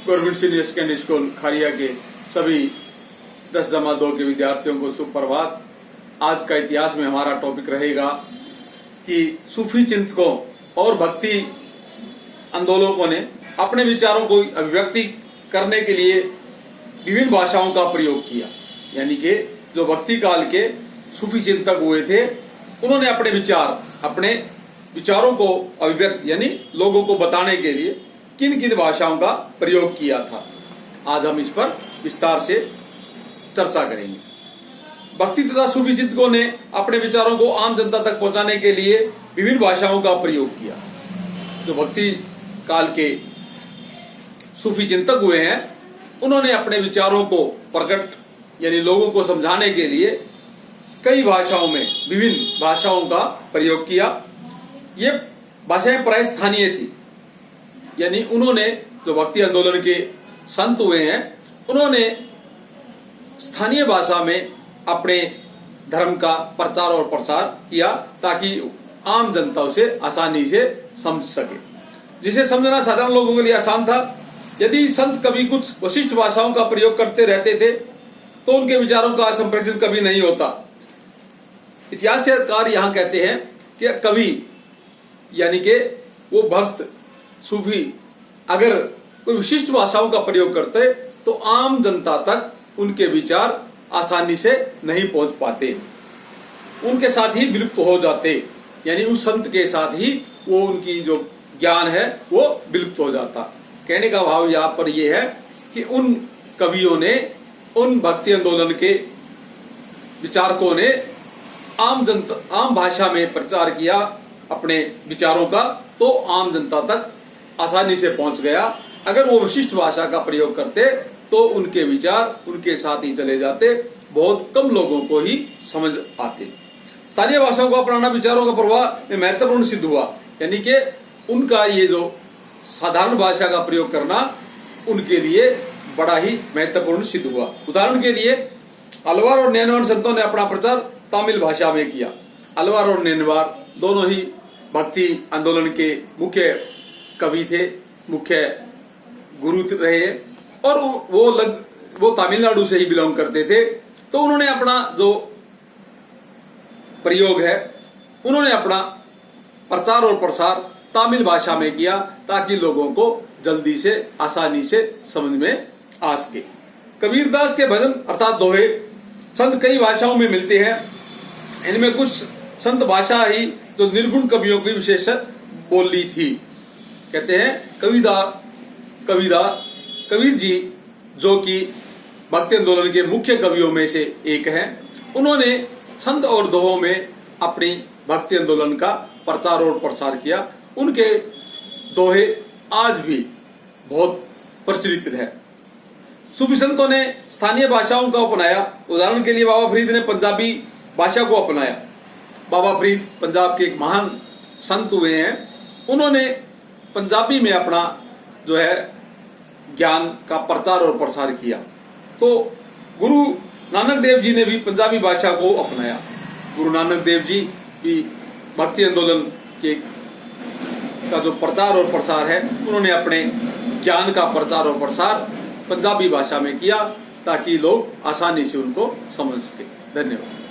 Government senior secondary school खारिया के सभी 10-2 के विद्यार्थियों को सुप्रभात। आज का इतिहास में हमारा टॉपिक रहेगा कि सूफी चिंतकों और भक्ति आंदोलकों ने अपने विचारों को अभिव्यक्ति करने के लिए विभिन्न भाषाओं का प्रयोग किया। यानी कि जो भक्ति काल के सूफी चिंतक हुए थे, उन्होंने अपने विचारों को अभिव्यक्त यानी लोगों को बताने के लिए किन किन भाषाओं का प्रयोग किया था। आज हम इस पर विस्तार से चर्चा करेंगे। भक्ति तथा सूफी चिंतकों ने अपने विचारों को आम जनता तक पहुंचाने के लिए विभिन्न भाषाओं का प्रयोग किया। जो भक्ति काल के सूफी चिंतक हुए हैं, उन्होंने अपने विचारों को प्रकट यानी लोगों को समझाने के लिए कई भाषाओं में विभिन्न भाषाओं का प्रयोग किया। ये भाषाएं प्राय स्थानीय थी, यानी उन्होंने जो भक्ति आंदोलन के संत हुए हैं, उन्होंने स्थानीय भाषा में अपने धर्म का प्रचार और प्रसार किया ताकि आम जनता उसे आसानी से समझ सके, जिसे समझना साधारण लोगों के लिए आसान था। यदि संत कभी कुछ विशिष्ट भाषाओं का प्रयोग करते रहते थे तो उनके विचारों का संप्रेषण कभी नहीं होता। इतिहासकार यहाँ कहते हैं कि कवि यानी कि वो भक्त सूफी अगर कोई विशिष्ट भाषाओं का प्रयोग करते तो आम जनता तक उनके विचार आसानी से नहीं पहुंच पाते, उनके साथ ही विलुप्त हो जाते। यानी उस संत के साथ ही वो उनकी जो ज्ञान है वो विलुप्त हो जाता। कहने का भाव यहाँ पर ये है कि उन कवियों ने, उन भक्ति आंदोलन के विचारकों ने आम भाषा में प्रचार किया अपने विचारों का, तो आम जनता तक आसानी से पहुंच गया। अगर वो विशिष्ट भाषा का प्रयोग करते तो उनके विचार उनके साथ ही चले जाते, बहुत कम लोगों को ही समझ आते। स्थानीय भाषाओं को अपनाना विचारों का प्रवाह में महत्वपूर्ण सिद्ध हुआ। यानी कि उनका ये जो साधारण भाषा का प्रयोग करना उनके लिए बड़ा ही महत्वपूर्ण सिद्ध हुआ। उदाहरण के लिए अलवार और नेनवार संतों ने अपना प्रचार तमिल भाषा में किया। अलवार और नेनवार दोनों ही भक्ति आंदोलन के मुख्य कवि थे, मुख्य गुरु रहे, और वो तमिलनाडु से ही बिलोंग करते थे। तो उन्होंने अपना जो प्रयोग है, उन्होंने अपना प्रचार और प्रसार तमिल भाषा में किया ताकि लोगों को जल्दी से आसानी से समझ में आ सके। कबीरदास के भजन अर्थात दोहे संत कई भाषाओं में मिलते हैं। इनमें कुछ संत भाषा ही जो निर्गुण कवियों की विशेष बोली थी। कहते हैं कबीर जी जो कि भक्ति आंदोलन के मुख्य कवियों में से एक हैं, उन्होंने छंद और दोहों में अपनी भक्ति आंदोलन का प्रचार और प्रसार किया। उनके दोहे आज भी बहुत प्रचलित है। सूफी संतों ने स्थानीय भाषाओं का अपनाया। उदाहरण के लिए बाबा फरीद ने पंजाबी भाषा को अपनाया। बाबा फरीद पंजाब के एक महान संत हुए हैं। उन्होंने पंजाबी में अपना जो है ज्ञान का प्रचार और प्रसार किया। तो गुरु नानक देव जी ने भी पंजाबी भाषा को अपनाया। गुरु नानक देव जी भी भक्ति आंदोलन का जो प्रचार और प्रसार है, उन्होंने अपने ज्ञान का प्रचार और प्रसार पंजाबी भाषा में किया ताकि लोग आसानी से उनको समझ सके। धन्यवाद।